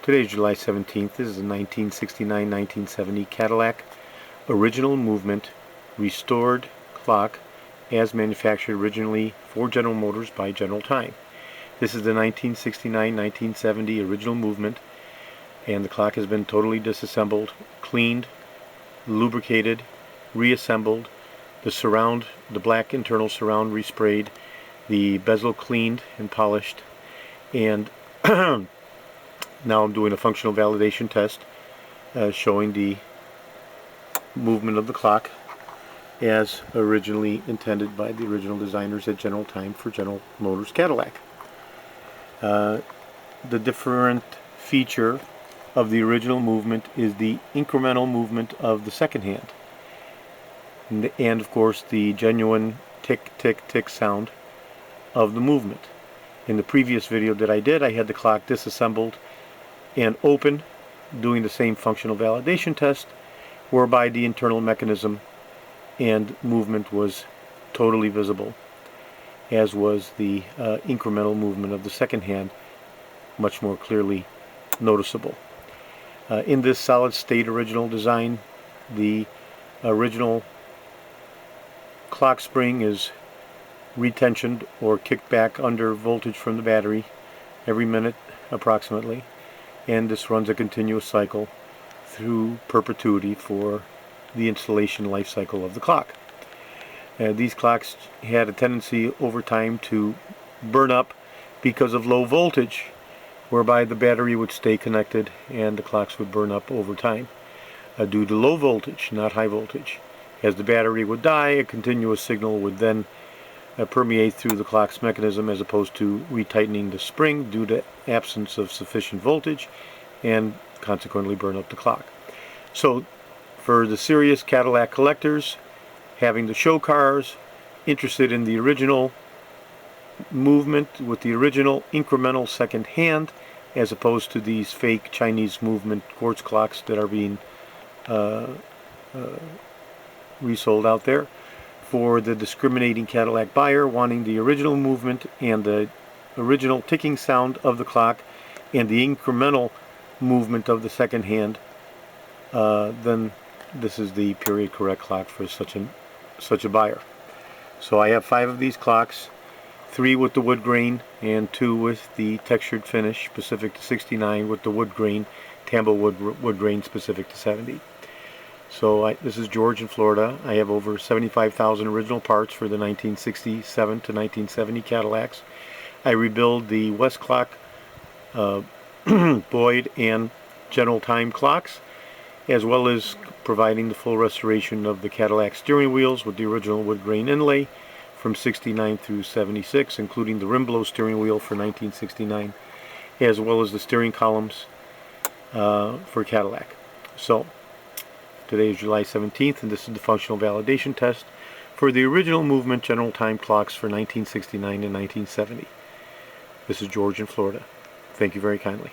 Today is July 17th. This is a 1969-1970 Cadillac original movement restored clock as manufactured originally for General Motors by General Time. This is the 1969-1970 original movement, and the clock has been totally disassembled, cleaned, lubricated, reassembled, the black internal surround resprayed, the bezel cleaned and polished, and now I'm doing a functional validation test showing the movement of the clock as originally intended by the original designers at General Time for General Motors Cadillac. The different feature of the original movement is the incremental movement of the second hand, and of course the genuine tick tick tick sound of the movement. In the previous video that I did, I had the clock disassembled and open, doing the same functional validation test, whereby the internal mechanism and movement was totally visible, as was the incremental movement of the second hand, much more clearly noticeable. In this solid state original design, the original clock spring is retensioned or kicked back under voltage from the battery every minute approximately, and this runs a continuous cycle through perpetuity for the installation life cycle of the clock. These clocks had a tendency over time to burn up because of low voltage, whereby the battery would stay connected and the clocks would burn up over time due to low voltage, not high voltage. As the battery would die, a continuous signal would then permeate through the clock's mechanism, as opposed to retightening the spring due to absence of sufficient voltage, and consequently burn up the clock. So for the serious Cadillac collectors having the show cars, interested in the original movement with the original incremental second hand, as opposed to these fake Chinese movement quartz clocks that are being resold out there, for the discriminating Cadillac buyer wanting the original movement and the original ticking sound of the clock and the incremental movement of the second hand, then this is the period correct clock for such a buyer. So I have 5 of these clocks, 3 with the wood grain and 2 with the textured finish specific to 69, with the wood grain, Tambo wood grain specific to 70. So this is George in Florida. I have over 75,000 original parts for the 1967 to 1970 Cadillacs. I rebuild the West Clock, Boyd, and General Time clocks, as well as providing the full restoration of the Cadillac steering wheels with the original wood grain inlay from 69 through 76, including the rim blow steering wheel for 1969, as well as the steering columns for Cadillac. So today is July 17th, and this is the functional validation test for the original movement General Time clocks for 1969 and 1970. This is George in Florida. Thank you very kindly.